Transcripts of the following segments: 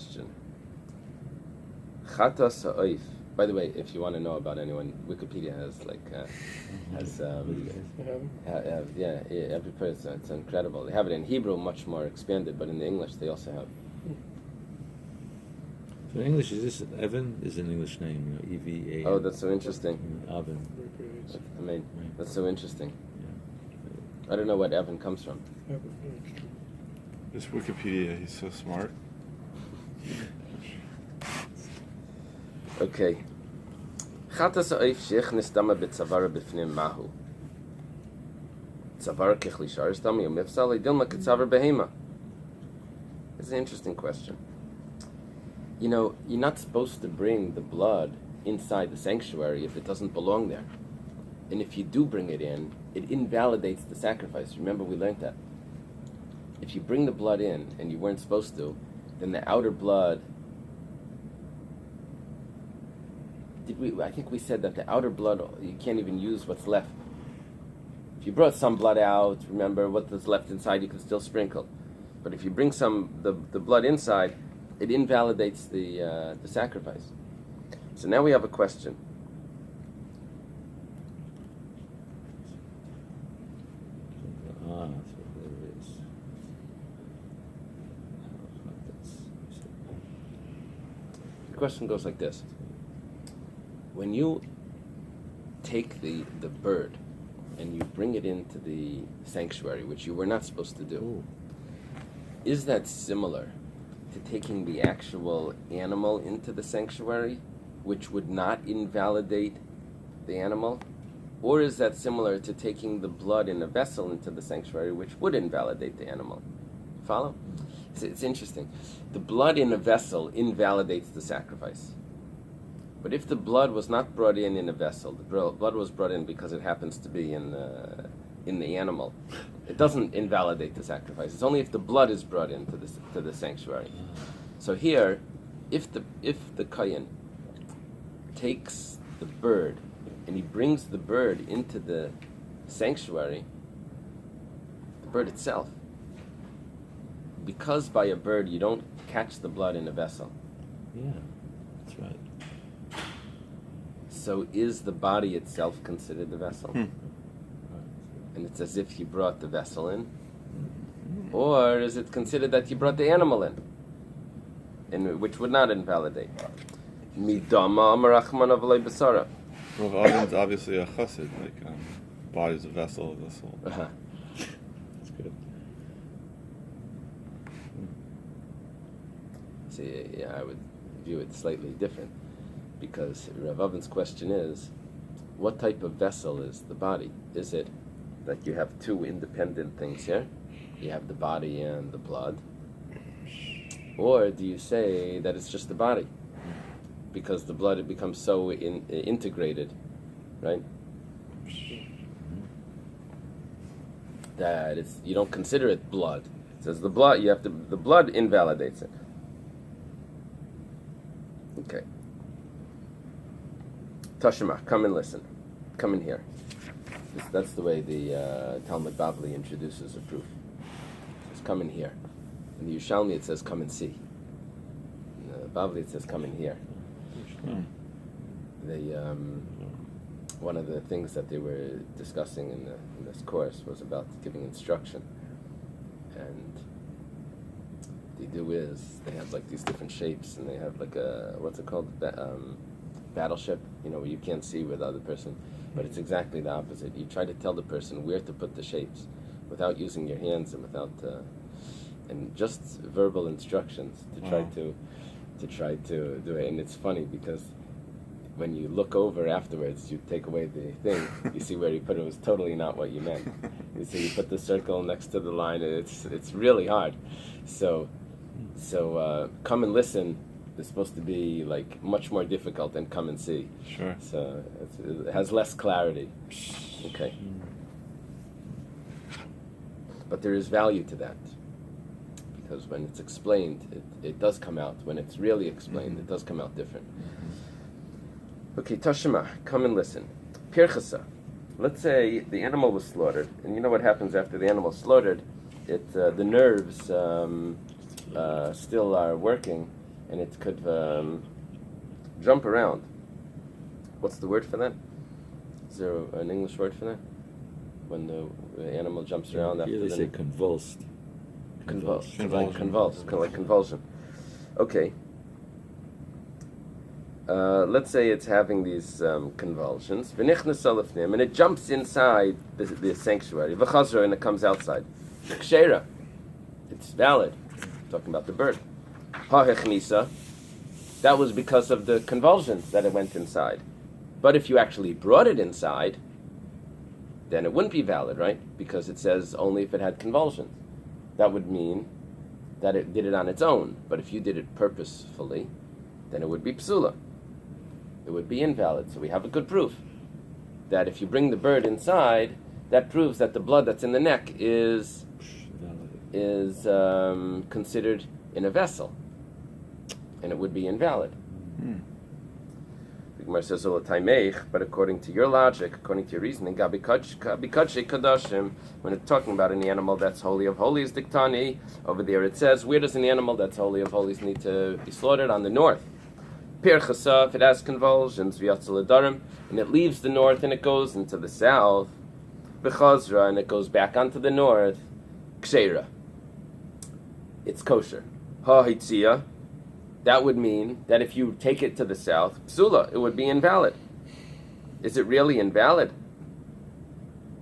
Question. Chata sa'oif. By the way, if you want to know about anyone, Wikipedia has every person. It's incredible. They have it in Hebrew, much more expanded, but in the English they also have. So in English, is this Evan? Is an English name, E-V-A-N. Oh, that's so interesting. Evan. I mean, that's so interesting. Yeah. I don't know what Evan comes from. This Wikipedia, he's so smart. Okay. Chata sa'oif sheich nistama b'tzavara b'fnim mahu. Tzavara kechli shar stama yom mifsal dilma ketzavar behema. It's an interesting question. You know, you're not supposed to bring the blood inside the sanctuary if it doesn't belong there. And if you do bring it in, it invalidates the sacrifice. Remember, we learned that. If you bring the blood in and you weren't supposed to, then the outer blood... I think we said that the outer blood, you can't even use what's left. If you brought some blood out, remember, what was left inside you can still sprinkle. But if you bring the blood inside, it invalidates the sacrifice. So now we have a question. That's what it is. The question goes like this. When you take the bird and you bring it into the sanctuary, which you were not supposed to do, is that similar to taking the actual animal into the sanctuary, which would not invalidate the animal? Or is that similar to taking the blood in a vessel into the sanctuary, which would invalidate the animal? Follow? It's interesting. The blood in a vessel invalidates the sacrifice. But if the blood was not brought in a vessel, the blood was brought in because it happens to be in the animal, it doesn't invalidate the sacrifice. It's only if the blood is brought into the sanctuary. So here, if the kohen takes the bird and he brings the bird into the sanctuary, the bird itself, because by a bird you don't catch the blood in a vessel. Yeah, that's right. So is the body itself considered the vessel? And it's as if you brought the vessel in? Or is it considered that you brought the animal in, which would not invalidate? Midama amarachman avlei basara. Well, Oven's obviously a chassid, body's a vessel of the soul. Uh-huh. That's good. See, yeah, I would view it slightly different, because Rav Oven's question is, what type of vessel is the body? Is it that you have two independent things here? You have the body and the blood. Or do you say that it's just the body? Because the blood, it becomes so integrated, right? That you don't consider it blood. It says the blood invalidates it. Okay. Tashima, come and listen. Come in here. That's the way the Talmud Bavli introduces a proof. It says, come in here. In the Yerushalmi it says, come and see. In the Bavli it says, come in here. One of the things that they were discussing in this course was about giving instruction. And what they do is, they have like these different shapes, and they have like a, what's it called? Battleship, where you can't see where the other person, but it's exactly the opposite. You try to tell the person where to put the shapes without using your hands and without and just verbal instructions to try to do it. And it's funny because when you look over afterwards, you take away the thing, you see where you put it was totally not what you meant. You see, you put the circle next to the line, and it's really hard. So come and listen is supposed to be like much more difficult than come and see. Sure. So it has less clarity. Okay. But there is value to that, because when it's explained, it does come out. When it's really explained, it does come out different. Okay, Tashima, come and listen. Pirchasa. Let's say the animal was slaughtered, and you know what happens after the animal is slaughtered? The nerves still are working, and it could jump around. What's the word for that? Is there an English word for that? When the animal jumps around after Here they the say convulsed. convulsed, Convulsion. like convulsion. Okay. Let's say it's having these convulsions, and it jumps inside the sanctuary, and it comes outside. Kshera, it's valid. Talking about the bird. That was because of the convulsions that it went inside. But if you actually brought it inside, then it wouldn't be valid, right? Because it says only if it had convulsions. That would mean that it did it on its own. But if you did it purposefully, then it would be psula. It would be invalid. So we have a good proof that if you bring the bird inside, that proves that the blood that's in the neck is considered in a vessel, and it would be invalid. The Gemara says, but according to your logic, according to your reasoning, when it's talking about an animal that's holy of holies, diktani, over there it says, where does an animal that's holy of holies need to be slaughtered? On the north. Pirchasa, if it has convulsions, v'yatzaladarim, and it leaves the north and it goes into the south, b'chazra, and it goes back onto the north, kshera. It's kosher. Ha-hitzia, that would mean that if you take it to the south, psula, it would be invalid. Is it really invalid?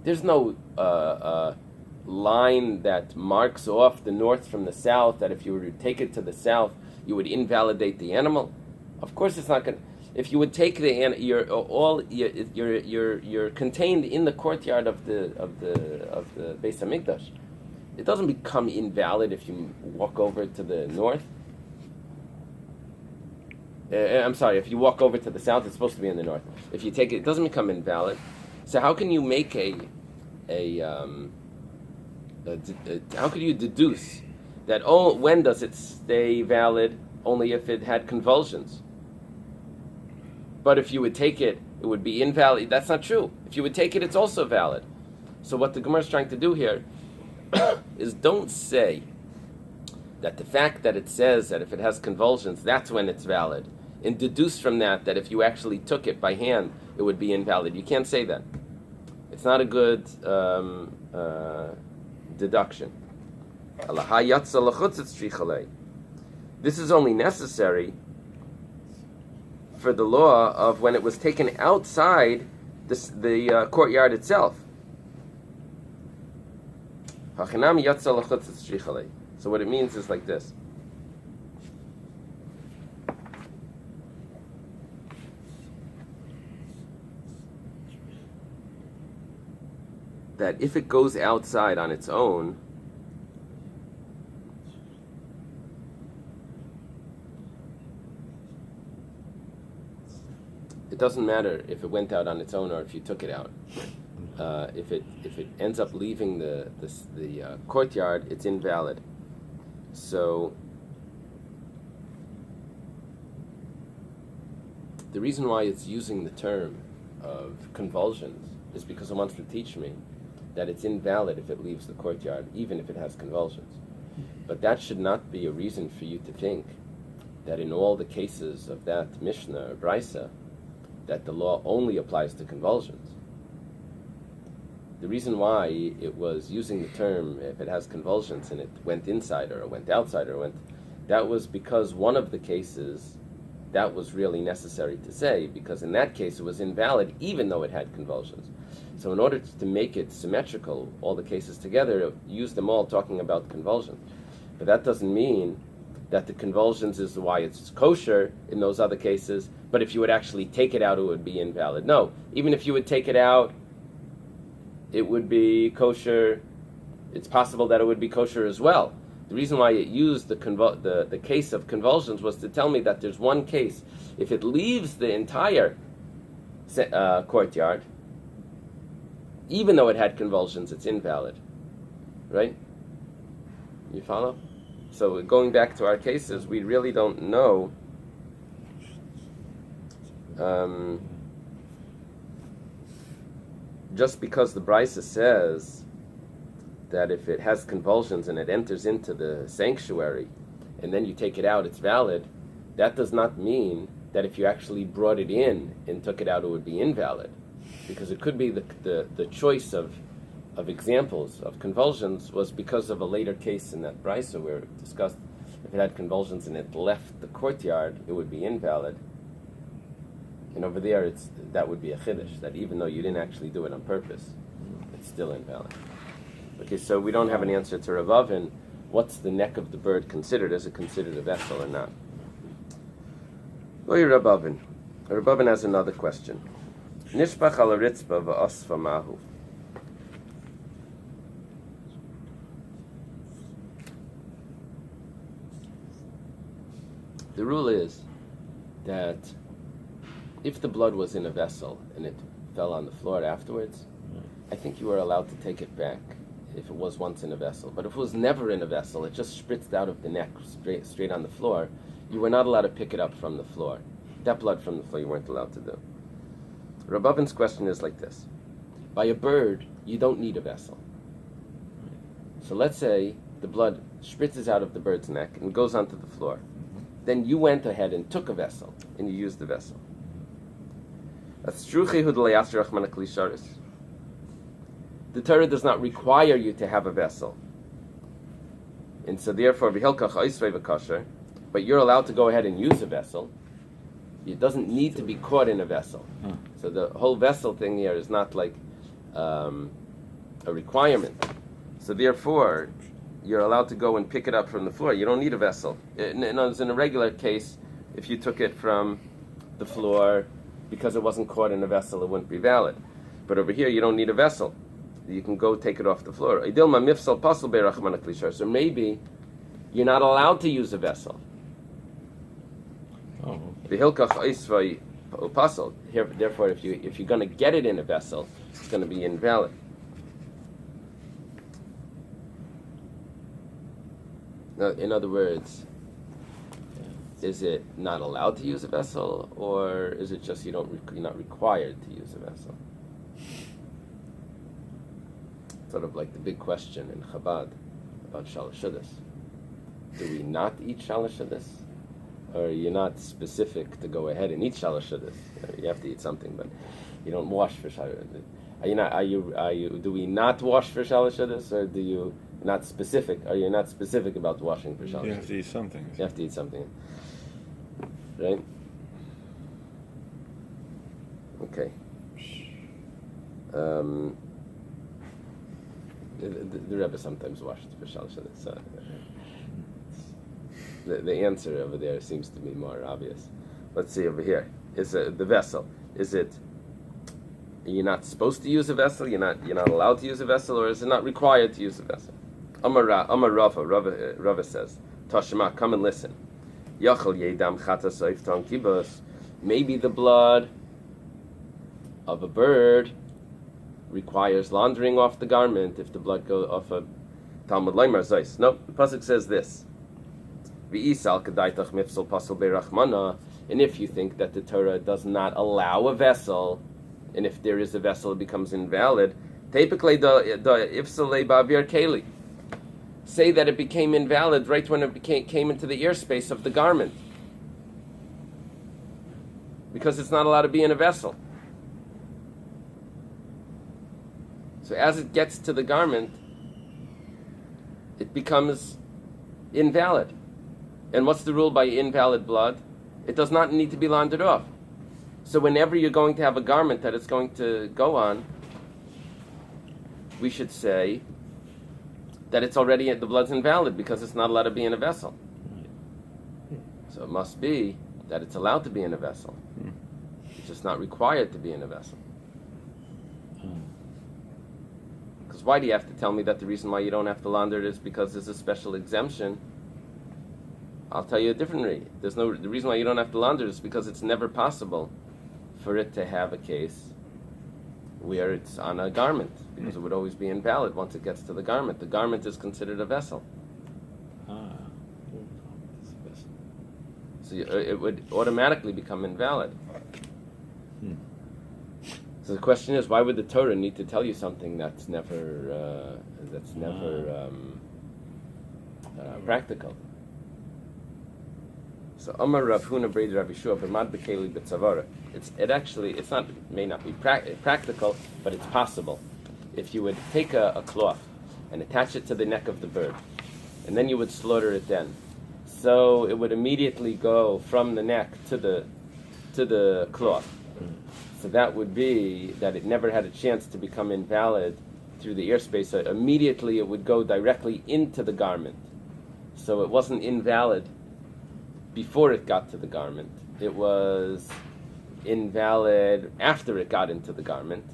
There's no line that marks off the north from the south that if you were to take it to the south, you would invalidate the animal. Of course, it's not going. If you would take you're contained in the courtyard of the Beis Hamikdash. It doesn't become invalid if you walk over to the north. I'm sorry, if you walk over to the south, it's supposed to be in the north. If you take it, it doesn't become invalid. So how can you make how could you deduce that, when does it stay valid? Only if it had convulsions. But if you would take it, it would be invalid. That's not true. If you would take it, it's also valid. So what the Gemara is trying to do here is don't say that the fact that it says that if it has convulsions, that's when it's valid. And deduce from that if you actually took it by hand, it would be invalid. You can't say that. It's not a good deduction. This is only necessary for the law of when it was taken outside the courtyard itself. So what it means is like this. That if it goes outside on its own, it doesn't matter if it went out on its own or if you took it out. If it ends up leaving the courtyard, it's invalid. So the reason why it's using the term of convulsions is because it wants to teach me that it's invalid if it leaves the courtyard, even if it has convulsions. But that should not be a reason for you to think that in all the cases of that Mishnah or Brisa, that the law only applies to convulsions. The reason why it was using the term if it has convulsions and it went inside or it went outside that was because one of the cases that was really necessary to say, because in that case it was invalid even though it had convulsions. So in order to make it symmetrical, all the cases together, use them all talking about convulsions. But that doesn't mean that the convulsions is why it's kosher in those other cases, but if you would actually take it out, it would be invalid. No, even if you would take it out, it would be kosher. It's possible that it would be kosher as well. The reason why it used the case of convulsions was to tell me that there's one case. If it leaves the entire courtyard, even though it had convulsions, it's invalid. Right? You follow? So going back to our cases, we really don't know just because the Brisa says that if it has convulsions and it enters into the sanctuary and then you take it out, it's valid, that does not mean that if you actually brought it in and took it out, it would be invalid, because it could be the choice of examples of convulsions was because of a later case in that brisa where it discussed if it had convulsions and it left the courtyard, it would be invalid. And over there, that would be a chiddush, that even though you didn't actually do it on purpose, it's still invalid. Okay, so we don't have an answer to Rav Avin. What's the neck of the bird considered? Is it considered a vessel or not? Rav Avin. Rav Avin has another question. Nishbach ala ritzba va'asfa mahu. The rule is that if the blood was in a vessel and it fell on the floor afterwards, I think you were allowed to take it back if it was once in a vessel. But if it was never in a vessel, it just spritzed out of the neck straight on the floor, you were not allowed to pick it up from the floor. That blood from the floor you weren't allowed to do. Rav Avin's question is like this. By a bird, you don't need a vessel. So let's say the blood spritzes out of the bird's neck and goes onto the floor. Then you went ahead and took a vessel, and you used the vessel. The Torah does not require you to have a vessel. And so therefore, but you're allowed to go ahead and use a vessel. It doesn't need to be caught in a vessel. So the whole vessel thing here is not like a requirement. So therefore, you're allowed to go and pick it up from the floor. You don't need a vessel. In a regular case, if you took it from the floor because it wasn't caught in a vessel, it wouldn't be valid. But over here, you don't need a vessel. You can go take it off the floor. So maybe you're not allowed to use a vessel. Oh, Therefore, if you're going to get it in a vessel, it's going to be invalid. Now, in other words, is it not allowed to use a vessel, or is it just you're not required to use a vessel? Sort of like the big question in Chabad about shalashudas. Do we not eat shalashudas? Or are you not specific to go ahead and eat shalashudas? You have to eat something, but you don't wash for shalashudas. Do we not wash for shalashudas, or do you not specific? Are you not specific about washing for shalashudas? You have to eat something. You have to eat something, right? Okay. The Rebbe sometimes washes for shalashudas. So the answer over there seems to be more obvious. Let's see over here. Is the vessel? Is it? You're not supposed to use a vessel. You're not allowed to use a vessel, or is it not required to use a vessel? Amar Rava says, Tashma, come and listen. Yachal yedam chata soif ton kibos. Maybe the blood of a bird requires laundering off the garment if the blood goes off a Talmud Leimer Zeis. No, the pasuk says this. V'isal kadaitach mifsal pasal beirachmana. And if you think that the Torah does not allow a vessel, and if there is a vessel, it becomes invalid. Typically, the ifsalei ba'avir keli. Say that it became invalid right when it came into the airspace of the garment, because it's not allowed to be in a vessel. So as it gets to the garment, it becomes invalid. And what's the rule by invalid blood? It does not need to be laundered off. So whenever you're going to have a garment that it's going to go on, we should say that it's already, the blood's invalid because it's not allowed to be in a vessel. So it must be that it's allowed to be in a vessel. It's just not required to be in a vessel. Because why do you have to tell me that the reason why you don't have to launder it is because there's a special exemption? I'll tell you a different reason. The reason why you don't have to launder it is because it's never possible for it to have a case where it's on a garment, because it would always be invalid once it gets to the garment. The garment is considered a vessel. So it would automatically become invalid. So the question is, why would the Torah need to tell you something that's never practical? So Amar Rav Huna Brei Rav Yeshua b'mad b'keli b'tzavara. It's not, may not be practical, but it's possible. If you would take a cloth and attach it to the neck of the bird, and then you would slaughter it then. So it would immediately go from the neck to the cloth. So that would be that it never had a chance to become invalid through the ear space. So immediately it would go directly into the garment. So it wasn't invalid before it got to the garment. It was invalid after it got into the garment,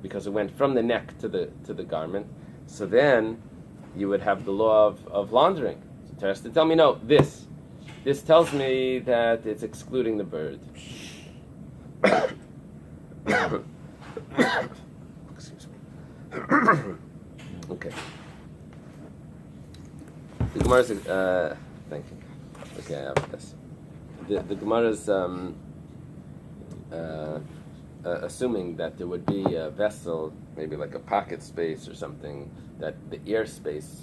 because it went from the neck to the garment. So then you would have the law of laundering. So Torah has to tell me, no, this tells me that it's excluding the bird. Excuse me. Okay. The Gemara's thank you. Okay, I have this. The Gemara's assuming that there would be a vessel, maybe like a pocket space or something, that the ear space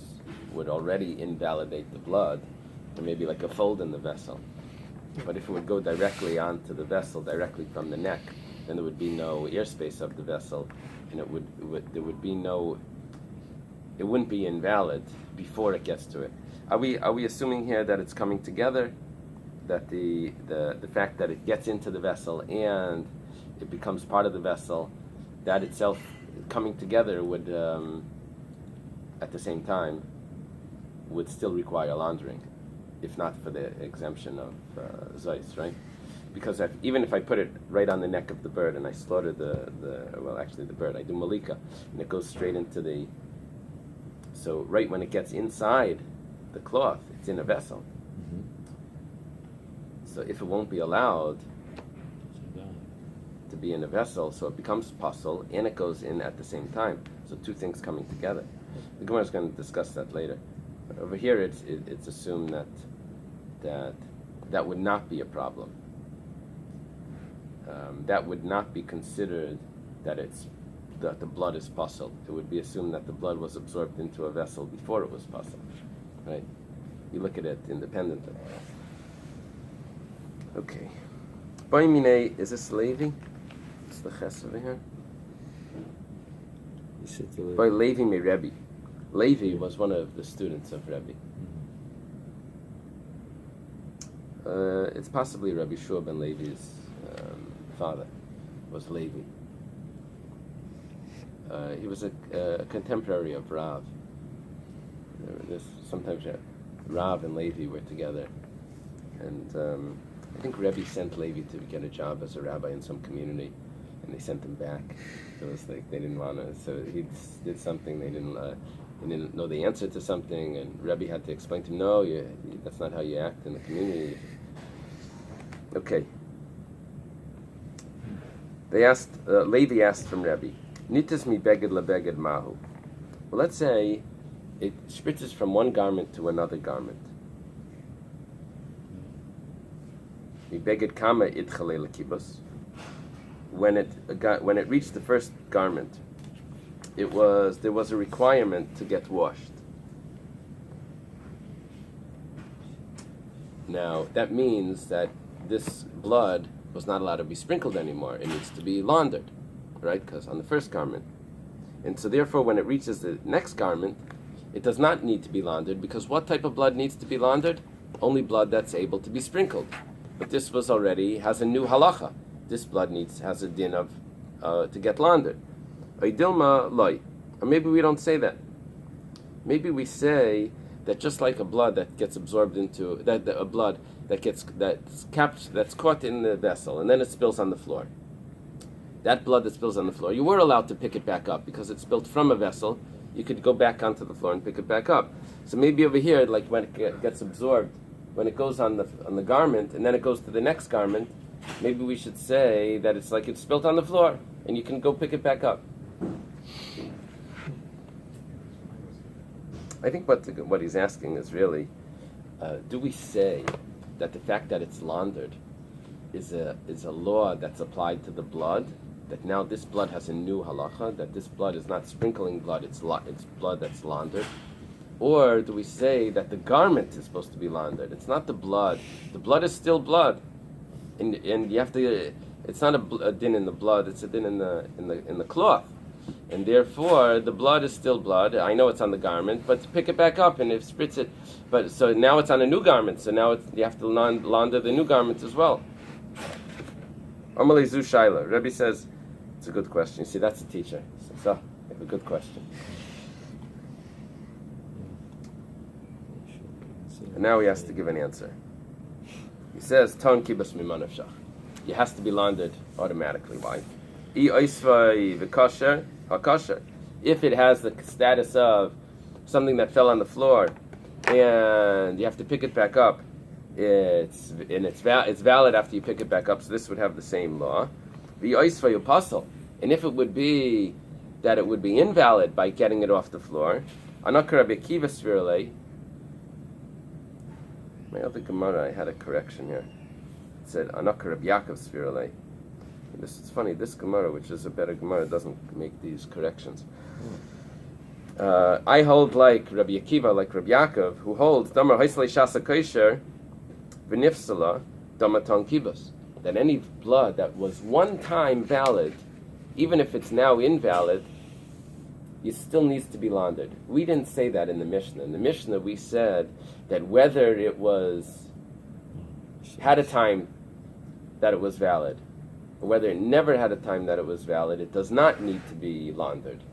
would already invalidate the blood, or maybe like a fold in the vessel. But if it would go directly onto the vessel, directly from the neck, then there would be no ear space of the vessel, and it wouldn't be invalid before it gets to it. Are we assuming here that it's coming together, that the fact that it gets into the vessel and it becomes part of the vessel, that itself coming together would at the same time would still require laundering, if not for the exemption of Zeis, right? Because even if I put it right on the neck of the bird and I slaughter the bird, I do malika, and it goes straight into the, so right when it gets inside the cloth, it's in a vessel. Mm-hmm. So if it won't be allowed to be in a vessel, so it becomes puzzle and it goes in at the same time. So two things coming together. The Gemara is going to discuss that later. But over here, it's assumed that would not be a problem. That would not be considered that the blood is puzzle. It would be assumed that the blood was absorbed into a vessel before it was puzzle, right? You look at it independently. Okay. Boimine, is this Levi? It's the ches over here. By Levi me Rebbe. Levi was one of the students of Rebbe. It's possibly Rabbi Shua ben Levi's father was Levi. He was a contemporary of Rav. Sometimes Rav and Levi were together, and I think Rebbe sent Levi to get a job as a rabbi in some community, and they sent him back. So it was like they didn't want to. So he did something they didn't know the answer to something, and Rebbe had to explain to him, no, that's not how you act in the community. Okay. Levi asked from Rebbe, Nitas mi beged lebeged mahu. Well, let's say it spritzes from one garment to another garment. Mi beged kama itchale lekibos. When it reached the first garment, there was a requirement to get washed. Now that means that this blood was not allowed to be sprinkled anymore. It needs to be laundered, right? Because on the first garment. And so therefore when it reaches the next garment, it does not need to be laundered, because what type of blood needs to be laundered? Only blood that's able to be sprinkled. But this has a new halacha. This blood has a din of to get laundered. Oidilma loy. Or maybe we don't say that. Maybe we say that just like a blood that gets absorbed into a blood that's caught in the vessel and then it spills on the floor. That blood that spills on the floor, you were allowed to pick it back up because it spilled from a vessel. You could go back onto the floor and pick it back up. So maybe over here, like when it gets absorbed, when it goes on the garment and then it goes to the next garment, maybe we should say that it's like it's spilled on the floor and you can go pick it back up. I think what he's asking is really, do we say that the fact that it's laundered is a law that's applied to the blood, that now this blood has a new halacha, that this blood is not sprinkling blood, it's blood that's laundered? Or do we say that the garment is supposed to be laundered? It's not the blood. The blood is still blood, and you have to. It's not a din in the blood. It's a din in the cloth, and therefore the blood is still blood. I know it's on the garment, but to pick it back up and if spritz it, but so now it's on a new garment. So now you have to launder the new garment as well. Amalei Zu Shaila. Rebbe says it's a good question. You see, that's a teacher. So a good question. And now he has to give an answer. He says, "Ton kibas miman afshach." It has to be laundered automatically. Why? If it has the status of something that fell on the floor, and you have to pick it back up, it's valid after you pick it back up. So this would have the same law. And if it would be that it would be invalid by getting it off the floor, my other Gemara, I had a correction here. It said, Anakar Reb Yaakov Svirale. This is funny, this Gemara, which is a better Gemara, doesn't make these corrections. I hold like Rabbi Akiva, like Rabbi Yaakov, who holds, Damar Haislei Shasa Kosher, V'nifsala, Damaton Kibas. That any blood that was one time valid, even if it's now invalid, it still needs to be laundered. We didn't say that in the Mishnah. In the Mishnah, we said that whether it had a time that it was valid, or whether it never had a time that it was valid, it does not need to be laundered.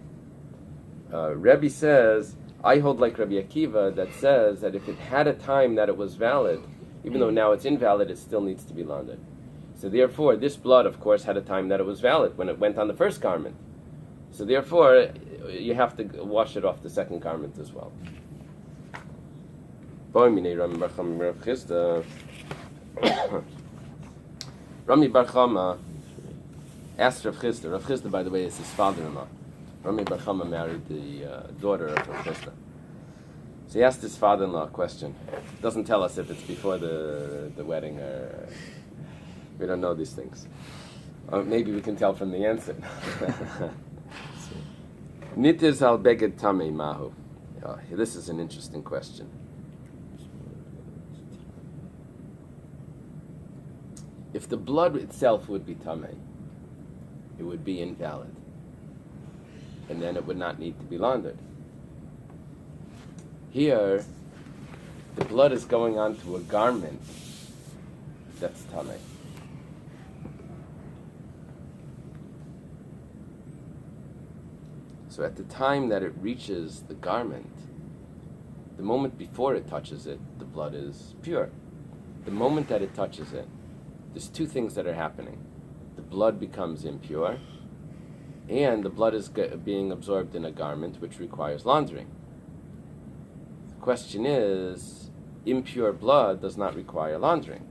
Rebbe says, I hold like Rabbi Akiva that says that if it had a time that it was valid, even though now it's invalid, it still needs to be laundered. So therefore, this blood, of course, had a time that it was valid when it went on the first garment. So therefore, you have to wash it off the second garment as well. Rami Bar Chama asked Rav Chisda. Rav Chisda, by the way, is his father-in-law. Rami Bar Chama married the daughter of Rav Chisda. So he asked his father-in-law a question. It doesn't tell us if it's before the wedding or... We don't know these things. Maybe we can tell from the answer. Nitiz al beged tamei mahu. This is an interesting question. If the blood itself would be tamei, it would be invalid, and then it would not need to be laundered. Here, the blood is going onto a garment that's tamei. So at the time that it reaches the garment, the moment before it touches it, the blood is pure. The moment that it touches it, there's two things that are happening. The blood becomes impure, and the blood is being absorbed in a garment which requires laundering. The question is, impure blood does not require laundering.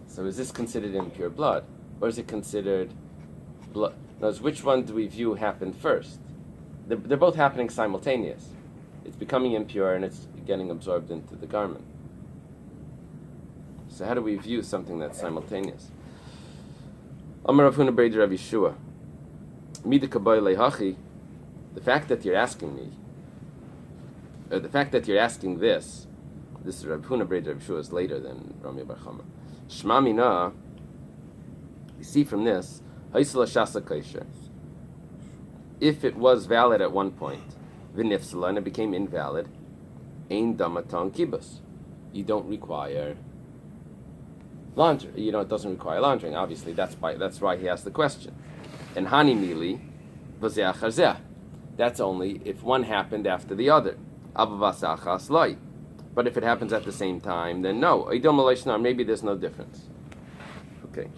So is this considered impure blood? Or is it considered blood? Now, which one do we view happened first? They're both happening simultaneous. It's becoming impure and it's getting absorbed into the garment. So how do we view something that's simultaneous? Amar Rav Huna B'Rei Rav Yeshua. Mida kaboy lehachi. The fact that you're asking me, the fact that you're asking this is Rav Huna B'Rei Rav Yeshua is later than Rami Bar Chama. Shma mina. You see from this, Haisla Shasa Kaisha. If it was valid at one point, Vinifsala, and it became invalid, Ein Damatang Kibus. You don't require laundry. It doesn't require laundering. Obviously, that's why he asked the question. And Hani Mili, Vazeh Achazeh. That's only if one happened after the other. Abavasachas Lai. But if it happens at the same time, then no. Maybe there's no difference. Okay.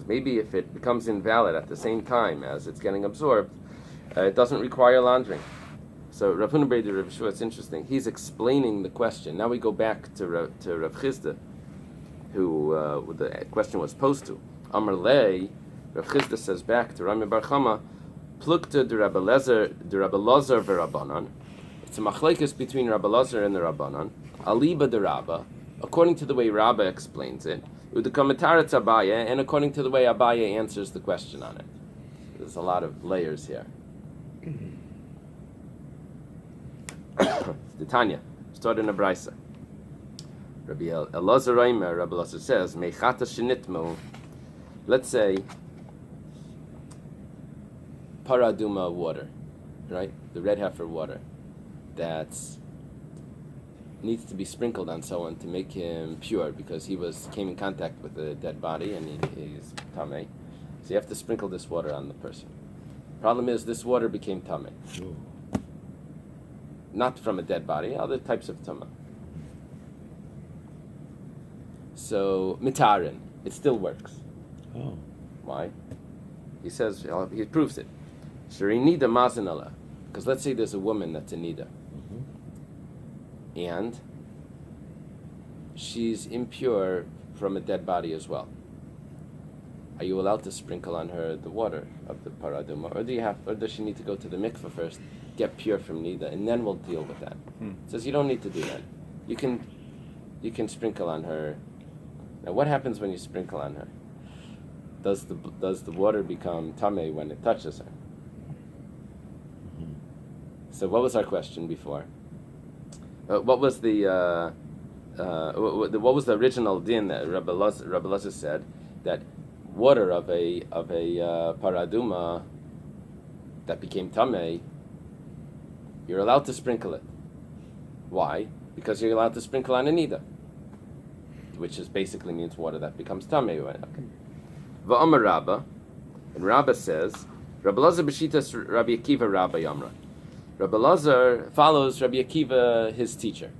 Maybe if it becomes invalid at the same time as it's getting absorbed, it doesn't require laundering. So Rav Huna B'Rei Rav Yeshua, it's interesting. He's explaining the question. Now we go back to Rav Chisda, who the question was posed to. Amar Lei, Rav Chisda says back to Rami Bar Chama, Plukta de Rabbi Lazar v'Rabbanan. It's a machlekes between Rabbi Lazar and the Rabbanan. Aliba de Rabba, according to the way Rabbah explains it, Udkamataretz Abaya, and according to the way Abaya answers the question on it. There's a lot of layers here. The Tanya, started in a brisa. Rabbi Elazar Reimer, Rabbi Elazar says, Meichata shenitmu. Let's say paraduma water, right? The red heifer water that needs to be sprinkled on someone to make him pure because he came in contact with a dead body and he's tamei. So you have to sprinkle this water on the person. Problem is, this water became tamei. Not from a dead body, other types of tama. So mitarin, it still works. Oh. Why? He says, he proves it. Nida mazinala. Because let's say there's a woman that's a nida. And she's impure from a dead body as well. Are you allowed to sprinkle on her the water of the paraduma, or does she need to go to the mikveh first, get pure from nida, and then we'll deal with that? It says you don't need to do that. You can sprinkle on her. Now, what happens when you sprinkle on her? Does the water become tamei when it touches her? So, what was our question before? What was the original din that Rabbi Elazar said that water of a paraduma that became tamei, you're allowed to sprinkle it. Why? Because you're allowed to sprinkle on a nida, which is basically means water that becomes tamei. Va'amar Rabba, and Rabba says, Rabbi Elazar b'shitas Rabbi Akiva Rabba Yamra. Rabbi Elazar follows Rabbi Akiva, his teacher.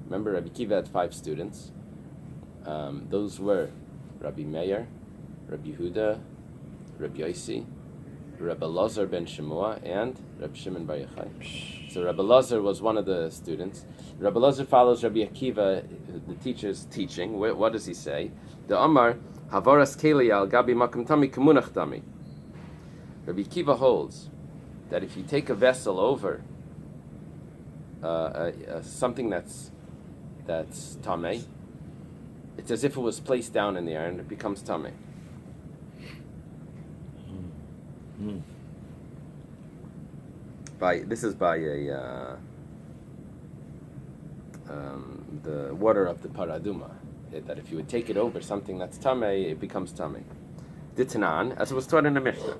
Remember, Rabbi Akiva had 5 students. Those were Rabbi Meir, Rabbi Yehuda, Rabbi Yossi, Rabbi Elazar ben Shemua, and Rabbi Shimon bar Yochai. So Rabbi Elazar was one of the students. Rabbi Elazar follows Rabbi Akiva, the teacher's teaching. What does he say? The Amar Havaras Keli al Gabi Makam Tami Kamunach Tami. Rabbi Akiva holds that if you take a vessel over something that's tamei, it's as if it was placed down in the air and it becomes tamei. This is by the water of the paraduma, that if you would take it over something that's tamei, it becomes tamei. Ditanan, as it was taught in the Mishnah.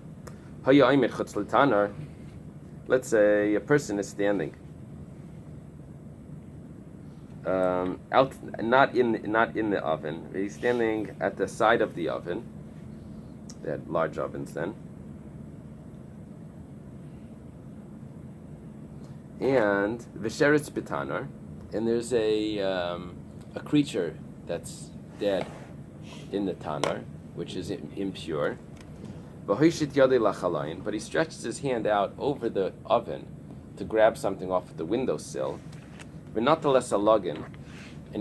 Let's say a person is standing out, not in the oven. He's standing at the side of the oven. They had large ovens then. And Visheretz Bitanar, and there's a creature that's dead in the tanar, which is impure. But he stretches his hand out over the oven to grab something off the windowsill. And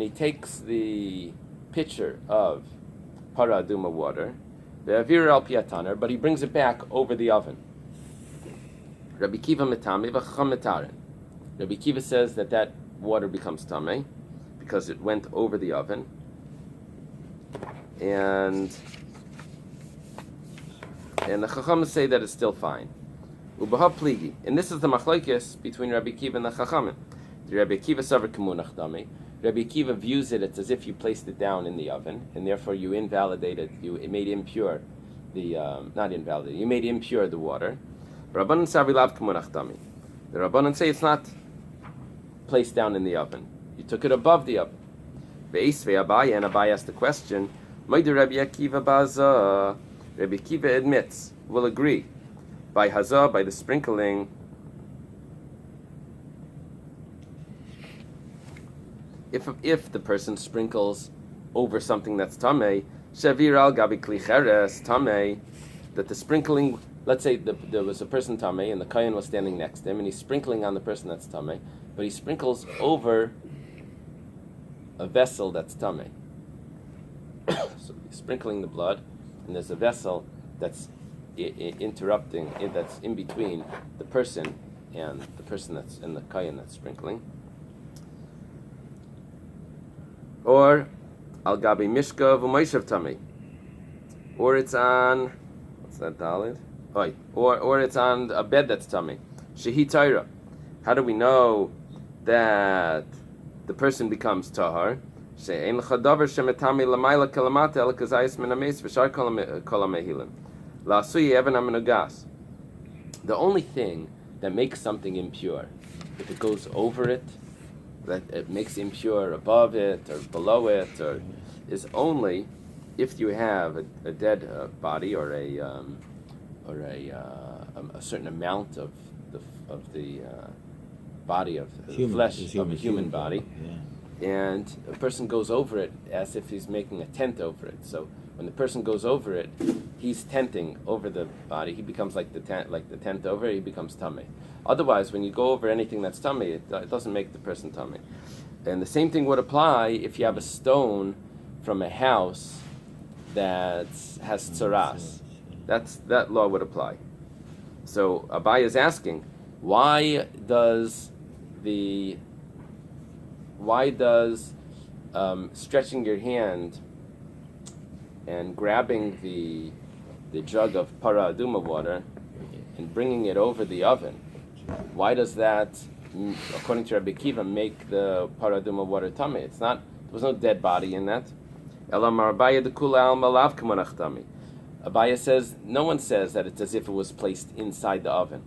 he takes the pitcher of paraduma water, but he brings it back over the oven. Rabbi Kiva metame v'chacham metarin. Rabbi Kiva says that water becomes tamei because it went over the oven, and the Chacham say that it's still fine. Ubaha pligi, and this is the machlokes between Rabbi Kiva and the Chachamim. The Rabbi Kiva savar kamunach dami. Rabbi Kiva views it's as if you placed it down in the oven, and therefore you invalidated, it made impure you made impure the water. Rabbanan savilav kamunach dami. The Rabbanan say it's not placed down in the oven. You took it above the oven. Ve'isvei Abaye, and Abaye asked the question, Ma'id Rabbi Akiva baza. Rabbi Akiva admits, will agree, by hazah, by the sprinkling, if the person sprinkles over something that's tamei, shavir al gabi kli cheres tamei, that the sprinkling, let's say there was a person tamei and the kohen was standing next to him and he's sprinkling on the person that's tamei, but he sprinkles over a vessel that's tamei. So he's sprinkling the blood, and there's a vessel that's interrupting, that's in between the person and the person that's in the kohen that's sprinkling. or al gabi mishka v'moishav tami, or it's on, what's that dalid? Oi, or it's on a bed that's tummy. Shehi Torah. How do we know that the person becomes tahar? She'ein l'cha davar shemetami l'mayla kalamata el kazayis min hameis v'shar kol hamehilim. La'asui even hamenugas. The only thing that makes something impure, if it goes over it, that it makes impure above it or below it, or is only if you have a dead body or a certain amount of the body of the flesh of a human body, and a person goes over it as if he's making a tent over it. So when the person goes over it, he's tenting over the body. He becomes like the tent over it. He becomes tummy. Otherwise, when you go over anything that's tummy, it doesn't make the person tummy. And the same thing would apply if you have a stone from a house that has tsaras. That law would apply. So Abaye is asking, why does stretching your hand and grabbing the jug of para aduma water and bringing it over the oven, why does that, according to Rabbi Akiva, make the para aduma water tummy? It's not. There was no dead body in that. Elamar Abaye dekula al malav kamonach tummy. Abaye says, no one says that it's as if it was placed inside the oven.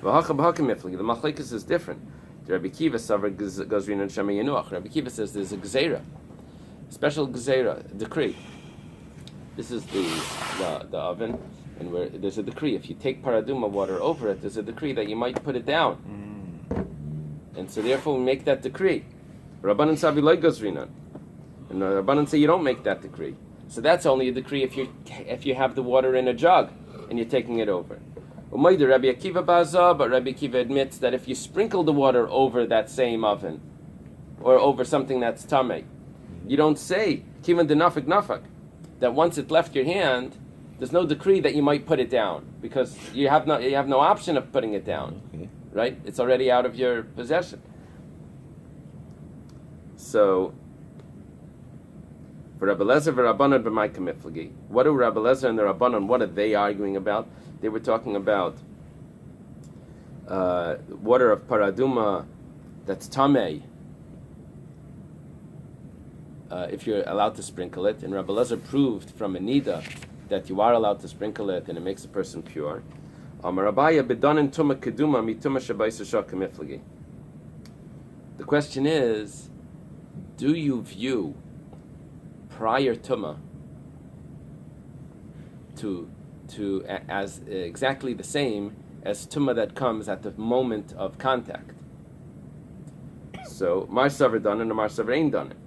The machlekes is different. The Rabbi Akiva gozrin and shema yenuach. Rabbi Akiva says there's a gzeira, special gzeira, decree. This is the oven, and where there's a decree. If you take paraduma water over it, there's a decree that you might put it down, and so therefore we make that decree. Rabbanan savi loy gozrinan, and the Rabbanan say you don't make that decree. So that's only a decree if you have the water in a jug and you're taking it over. But Rabbi Akiva admits that if you sprinkle the water over that same oven or over something that's tamei, you don't say kivan denafik nafak, that once it left your hand, there's no decree that you might put it down because you have no option of putting it down, right? It's already out of your possession. So. For Rabbi Lezer v'Rabbanan b'Maika Miflagi. What do Rabbi Lezer and the Rabbanan, what are they arguing about? They were talking about water of paraduma that's tamei, if you're allowed to sprinkle it. And Rabbi Lezer proved from a nida that you are allowed to sprinkle it and it makes a person pure. Amar Abaye b'danin tuma keduma mituma shabayis shaka miflagi. The question is, do you view prior tuma as exactly the same as tuma that comes at the moment of contact? So mar saver done and mar saver ain't done it.